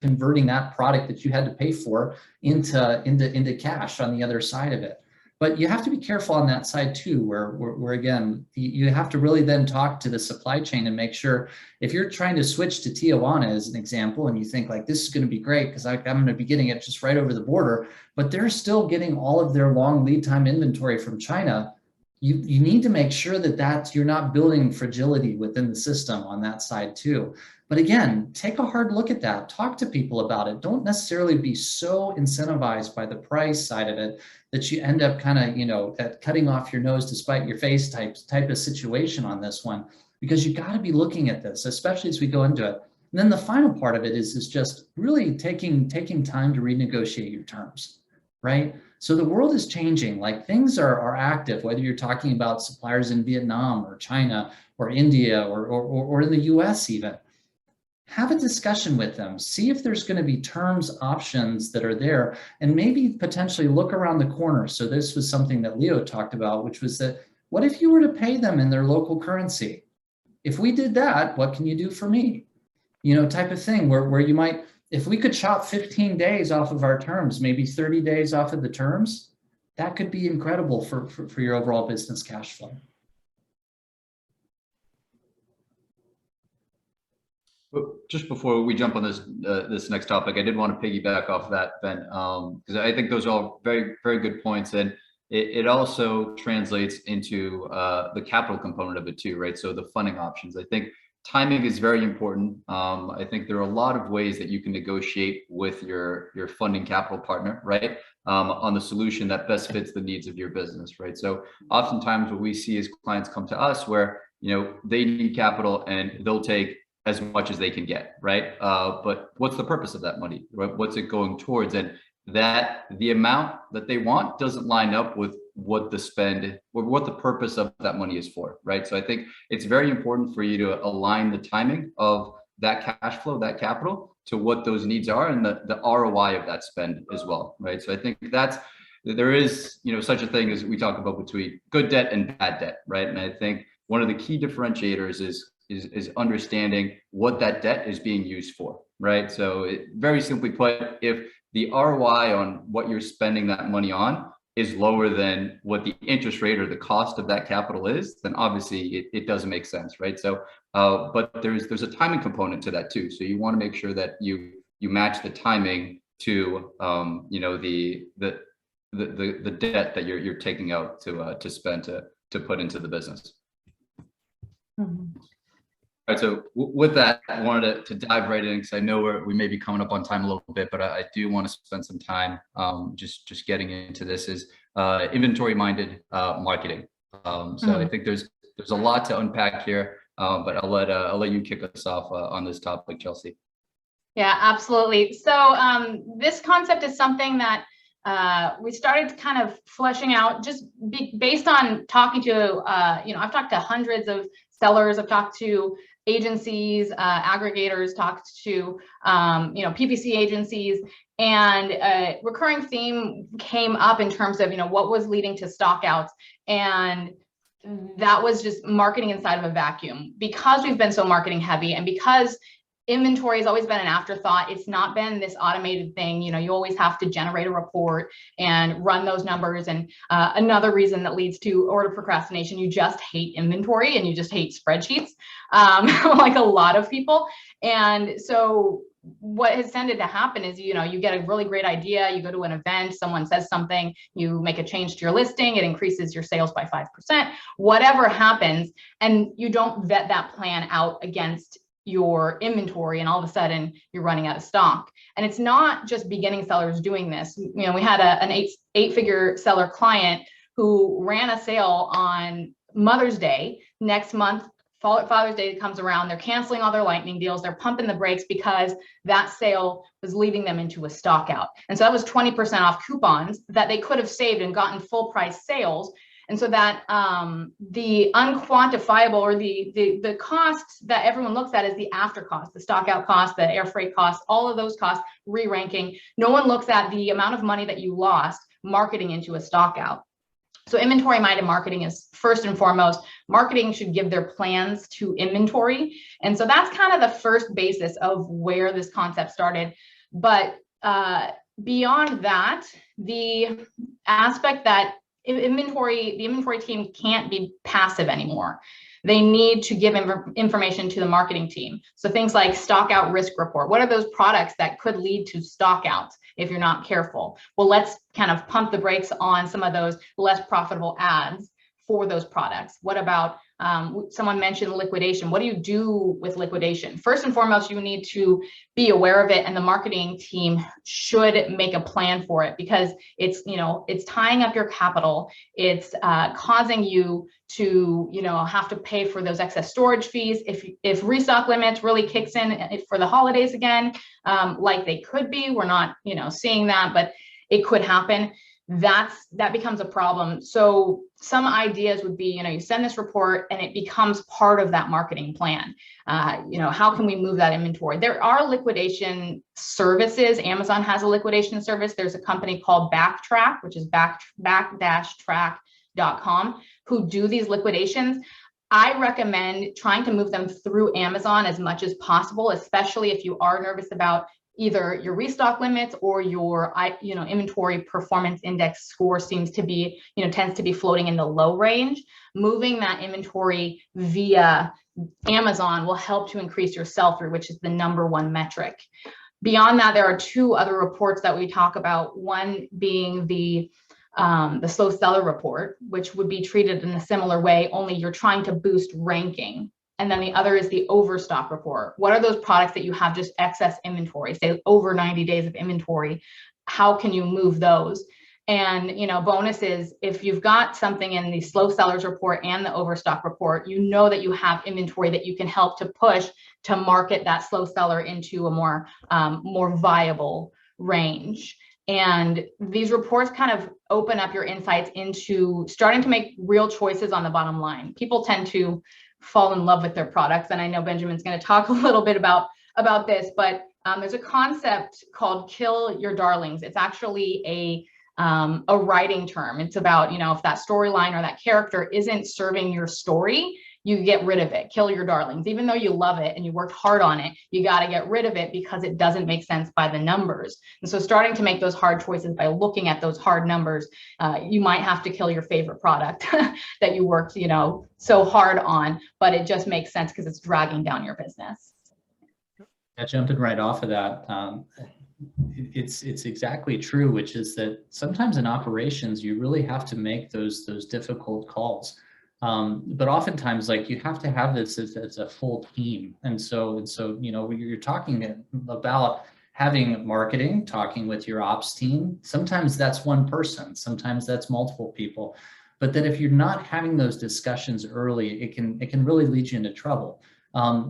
converting that product that you had to pay for into cash on the other side of it. But you have to be careful on that side too, where again, you have to really then talk to the supply chain and make sure if you're trying to switch to Tijuana as an example, and you think like, this is going to be great because I'm going to be getting it just right over the border, but they're still getting all of their long lead time inventory from China. You need to make sure that you're not building fragility within the system on that side too. But again, take a hard look at that. Talk to people about it. Don't necessarily be so incentivized by the price side of it that you end up kind of, you know, that cutting off your nose to spite your face type of situation on this one, because you got to be looking at this, especially as we go into it. And then the final part of it is just really taking time to renegotiate your terms, right? So the world is changing, like things are active, whether you're talking about suppliers in Vietnam or China or India or in the US even. Have a discussion with them, see if there's going to be terms options that are there, and maybe potentially look around the corner. So this was something that Leo talked about, which was that what if you were to pay them in their local currency? If we did that, what can you do for me? You know, type of thing where you might, if we could chop 15 days off of our terms, maybe 30 days off of the terms, that could be incredible for your overall business cash flow. Just before we jump on this next topic, I did want to piggyback off that, Ben, because I think those are all very, very good points, and it also translates into the capital component of it too, right? So the funding options. I think timing is very important. I think there are a lot of ways that you can negotiate with your funding capital partner, right, on the solution that best fits the needs of your business, right? So oftentimes what we see is clients come to us where, you know, they need capital and they'll take as much as they can get, right? But what's the purpose of that money, right? What's it going towards? And that the amount that they want doesn't line up with what the spend or what the purpose of that money is for, right? So I think it's very important for you to align the timing of that cash flow, that capital, to what those needs are and the ROI of that spend as well, right? So I think there is, such a thing as we talk about between good debt and bad debt, right? And I think one of the key differentiators is understanding what that debt is being used for, right? So very simply put, if the ROI on what you're spending that money on is lower than what the interest rate or the cost of that capital is, then obviously it doesn't make sense, right? So, but there's a timing component to that too. So you want to make sure that you match the timing to, the debt that you're taking out to spend to put into the business. Mhm. All right, so with that, I wanted to dive right in because I know we may be coming up on time a little bit, but I do want to spend some time just getting into this is inventory-minded marketing. So I think there's a lot to unpack here, but I'll let you kick us off on this topic, Chelsea. Yeah, absolutely. So this concept is something that we started kind of fleshing out just based on talking to, I've talked to hundreds of sellers, I've talked to agencies, aggregators, talked to, PPC agencies, and a recurring theme came up in terms of, what was leading to stockouts. And that was just marketing inside of a vacuum. Because we've been so marketing heavy and because inventory has always been an afterthought. It's not been this automated thing. You always have to generate a report and run those numbers. And another reason that leads to order procrastination, you just hate inventory and you just hate spreadsheets, like a lot of people. And so what has tended to happen is, you get a really great idea, you go to an event, someone says something, you make a change to your listing, it increases your sales by 5%, whatever happens, and you don't vet that plan out against your inventory, and all of a sudden you're running out of stock. And it's not just beginning sellers doing this. We had an eight-figure seller client who ran a sale on Mother's Day. Next month, Father's Day comes around, they're canceling all their lightning deals, they're pumping the brakes because that sale was leading them into a stock out. And so that was 20% off coupons that they could have saved and gotten full price sales. And so that the unquantifiable or the cost that everyone looks at is the after cost, the stock out cost, the air freight cost, all of those costs, re-ranking. No one looks at the amount of money that you lost marketing into a stock out. So inventory-minded marketing is first and foremost. Marketing should give their plans to inventory. And so that's kind of the first basis of where this concept started. But beyond that, the aspect that the inventory team can't be passive anymore. They need to give information to the marketing team. So things like stock out risk report. What are those products that could lead to stock outs if you're not careful? Well, let's kind of pump the brakes on some of those less profitable ads for those products. What about, someone mentioned liquidation. What do you do with liquidation? First and foremost, you need to be aware of it, and the marketing team should make a plan for it, because it's, it's tying up your capital. It's causing you to, have to pay for those excess storage fees. If restock limits really kicks in for the holidays again, like they could be, we're not, seeing that, but it could happen. That becomes a problem. So some ideas would be, you send this report and it becomes part of that marketing plan. How can we move that inventory? There are liquidation services. Amazon has a liquidation service. There's a company called Backtrack, which is back-track.com, who do these liquidations. I recommend trying to move them through Amazon as much as possible, especially if you are nervous about either your restock limits or your, inventory performance index score seems to be, tends to be floating in the low range. Moving that inventory via Amazon will help to increase your sell-through, which is the #1 metric. Beyond that, there are two other reports that we talk about. One being the slow seller report, which would be treated in a similar way, only you're trying to boost ranking. And then the other is the overstock report. What are those products that you have just excess inventory, say over 90 days of inventory? How can you move those? And, bonus is if you've got something in the slow sellers report and the overstock report, that you have inventory that you can help to push to market that slow seller into a more viable range. And these reports kind of open up your insights into starting to make real choices on the bottom line. People tend to fall in love with their products. And I know Benjamin's going to talk a little bit about this, but there's a concept called kill your darlings. It's actually a writing term. It's about, if that storyline or that character isn't serving your story, you get rid of it. Kill your darlings. Even though you love it and you worked hard on it, you got to get rid of it because it doesn't make sense by the numbers. And so starting to make those hard choices by looking at those hard numbers, you might have to kill your favorite product that you worked, so hard on, but it just makes sense because it's dragging down your business. Jumping right off of that, it's exactly true, which is that sometimes in operations, you really have to make those difficult calls. But oftentimes, like, you have to have this as a full team. And so, you're talking about having marketing, talking with your ops team. Sometimes that's one person, sometimes that's multiple people. But that if you're not having those discussions early, it can really lead you into trouble.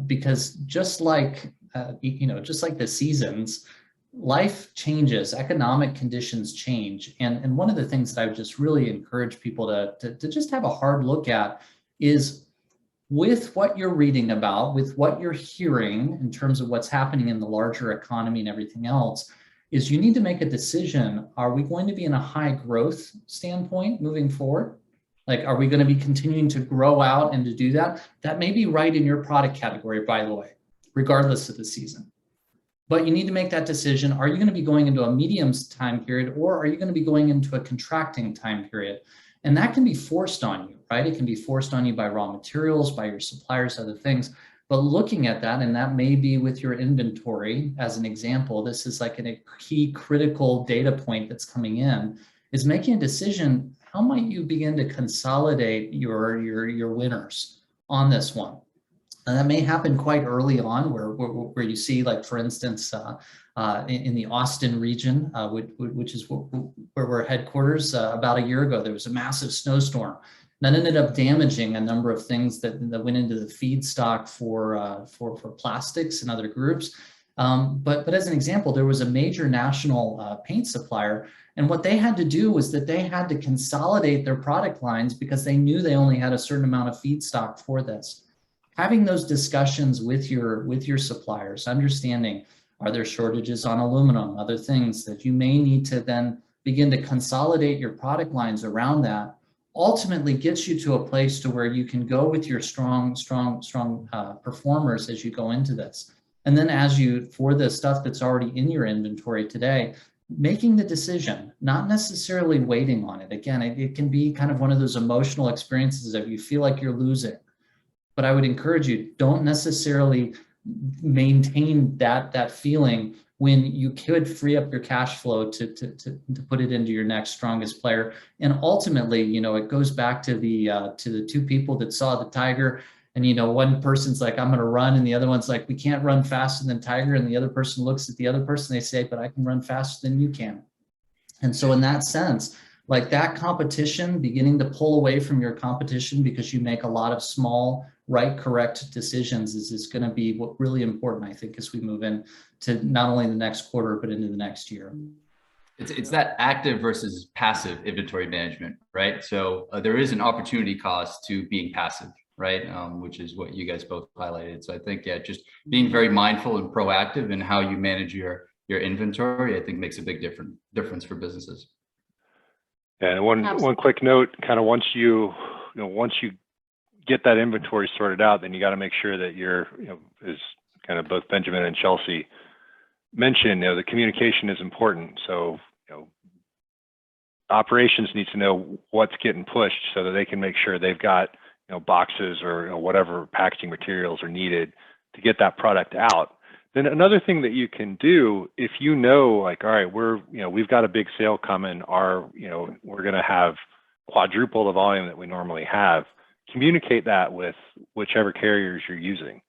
Because just like the seasons, life changes, economic conditions change. And one of the things that I would just really encourage people to just have a hard look at is, with what you're reading about, with what you're hearing in terms of what's happening in the larger economy and everything else, is you need to make a decision. Are we going to be in a high growth standpoint moving forward? Like, are we going to be continuing to grow out and to do that? That may be right in your product category, by the way, regardless of the season. But you need to make that decision. Are you going to be going into a medium time period, or are you going to be going into a contracting time period? And that can be forced on you, right? It can be forced on you by raw materials, by your suppliers, other things. But looking at that, and that may be with your inventory as an example, this is like a key critical data point that's coming in, is making a decision. How might you begin to consolidate your winners on this one? And that may happen quite early on, where you see, like, for instance, in the Austin region, which is where we're headquarters, about a year ago, there was a massive snowstorm that ended up damaging a number of things that went into the feedstock for plastics and other groups. But as an example, there was a major national paint supplier, and what they had to do was that they had to consolidate their product lines because they knew they only had a certain amount of feedstock for this. Having those discussions with your suppliers, understanding, are there shortages on aluminum, other things that you may need to then begin to consolidate your product lines around, that ultimately gets you to a place to where you can go with your strong performers as you go into this. And then for the stuff that's already in your inventory today, making the decision, not necessarily waiting on it. Again, it can be kind of one of those emotional experiences if you feel like you're losing. But I would encourage you, don't necessarily maintain that feeling when you could free up your cash flow to put it into your next strongest player. And ultimately, it goes back to the two people that saw the tiger, and one person's like, I'm going to run, and the other one's like, we can't run faster than tiger, and the other person looks at the other person, they say, but I can run faster than you can. And so in that sense, like, that competition, beginning to pull away from your competition because you make a lot of small, correct decisions is going to be what really important, I think, as we move into not only the next quarter, but into the next year. It's that active versus passive inventory management, right? So there is an opportunity cost to being passive, right? Which is what you guys both highlighted. So I think, just being very mindful and proactive in how you manage your inventory, I think, makes a big difference for businesses. And one quick note, kind of once you get that inventory sorted out, then you got to make sure that you're, as kind of both Benjamin and Chelsea mentioned, the communication is important. So, operations needs to know what's getting pushed so that they can make sure they've got, boxes or whatever packaging materials are needed to get that product out. Then another thing that you can do, if like, all right, we've got a big sale coming, we're going to have quadruple the volume that we normally have, communicate that with whichever carriers you're using.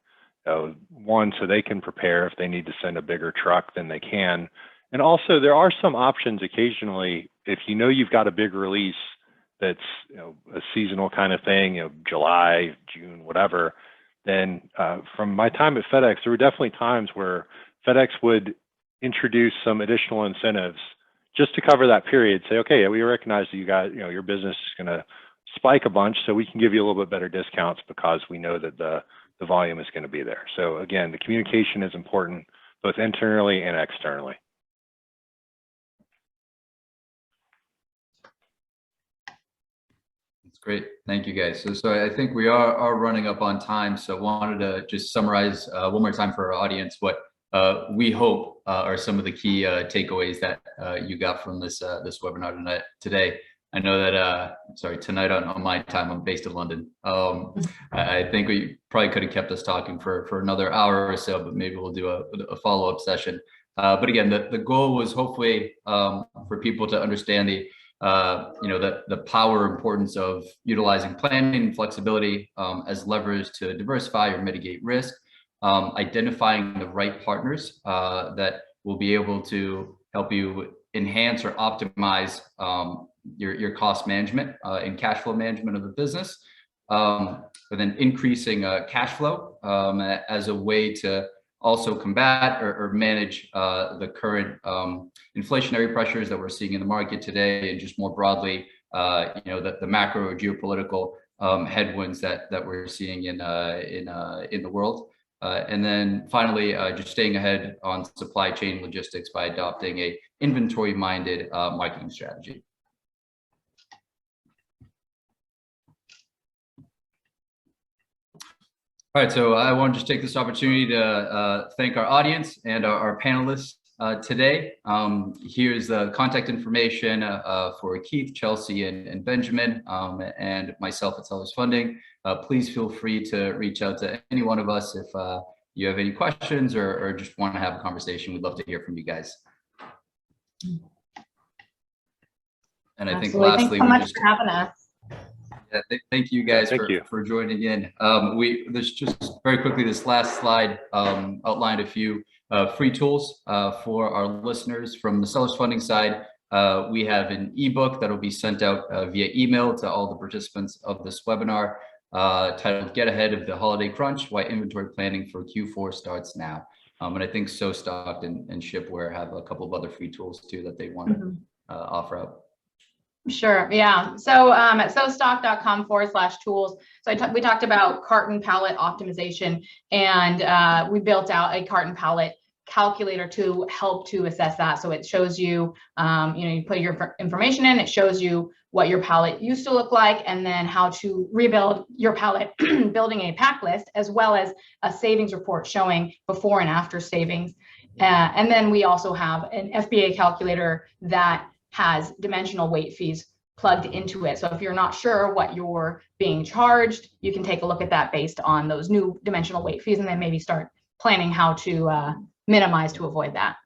One, so they can prepare if they need to send a bigger truck, then they can. And also, there are some options occasionally, if you've got a big release that's a seasonal kind of thing, July, June, whatever, then from my time at FedEx, there were definitely times where FedEx would introduce some additional incentives just to cover that period. Say, okay, we recognize that you got, your business is going to spike a bunch, so we can give you a little bit better discounts because we know that the volume is going to be there. So again, the communication is important, both internally and externally. That's great. Thank you, guys. So I think we are running up on time. So I wanted to just summarize one more time for our audience what we hope are some of the key takeaways that you got from this webinar today. I know that, sorry, tonight on my time, I'm based in London. I think we probably could have kept us talking for another hour or so, but maybe we'll do a follow-up session. But again, the goal was hopefully for people to understand the power importance of utilizing planning and flexibility as levers to diversify or mitigate risk, identifying the right partners that will be able to help you enhance or optimize your cost management and cash flow management of the business, but then increasing cash flow as a way to also combat or manage the current inflationary pressures that we're seeing in the market today, and just more broadly, the macro geopolitical headwinds that we're seeing in the world. And then finally, just staying ahead on supply chain logistics by adopting a inventory-minded marketing strategy. All right, so I want to just take this opportunity to thank our audience and our panelists today. Here's the contact information for Keith, Chelsea, and Benjamin, and myself at Sellers Funding. Please feel free to reach out to any one of us if you have any questions or just want to have a conversation. We'd love to hear from you guys. And I think lastly, thanks so much for having us. Yeah, thank you guys for joining in. There's just very quickly, this last slide outlined a few free tools for our listeners. From the Sellers Funding side, we have an ebook that will be sent out via email to all the participants of this webinar titled "Get Ahead of the Holiday Crunch: Why Inventory Planning for Q4 Starts Now." And I think SoStocked and Shipware have a couple of other free tools too that they want to offer out. Sure. Yeah. So at sostock.com/tools. So we talked about carton pallet optimization, and we built out a carton pallet calculator to help to assess that. So it shows you, you put your information in, it shows you what your pallet used to look like, and then how to rebuild your pallet, building a pack list, as well as a savings report showing before and after savings. And then we also have an FBA calculator that has dimensional weight fees plugged into it. So if you're not sure what you're being charged, you can take a look at that based on those new dimensional weight fees, and then maybe start planning how to minimize to avoid that.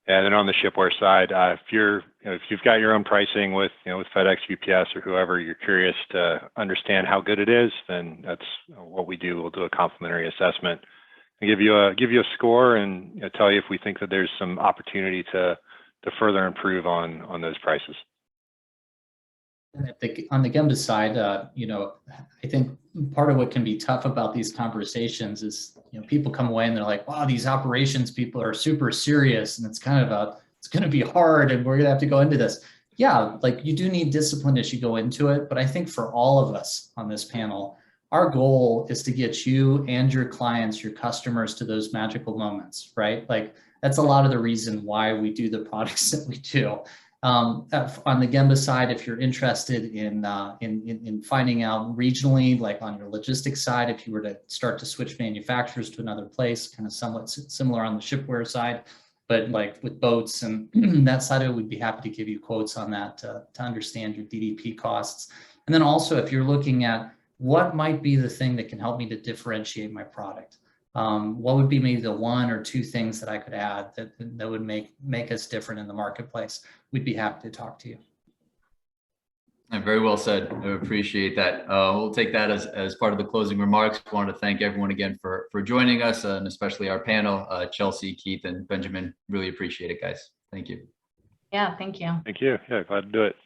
And then on the Shipware side, if you've got your own pricing with with FedEx, UPS, or whoever, you're curious to understand how good it is, then that's what we do. We'll do a complimentary assessment and give you a score and tell you if we think that there's some opportunity to further improve on those prices. And on the Gemba side, I think part of what can be tough about these conversations is, people come away and they're like, wow, these operations people are super serious, and it's kind of it's going to be hard, and we're going to have to go into this. Yeah, like you do need discipline as you go into it. But I think for all of us on this panel, our goal is to get you and your clients, your customers, to those magical moments, right? Like that's a lot of the reason why we do the products that we do. On the Gemba side, if you're interested in finding out regionally, like on your logistics side, if you were to start to switch manufacturers to another place, kind of somewhat similar on the Shipware side, but like with boats and that side of it, we'd be happy to give you quotes on that to understand your DDP costs. And then also, if you're looking at what might be the thing that can help me to differentiate my product, what would be maybe the one or two things that I could add that would make us different in the marketplace? We'd be happy to talk to you. Very well said. I appreciate that. We'll take that as part of the closing remarks. I want to thank everyone again for joining us, and especially our panel, Chelsea, Keith, and Benjamin. Really appreciate it, guys. Thank you. Yeah, thank you. Thank you. Yeah, glad to do it.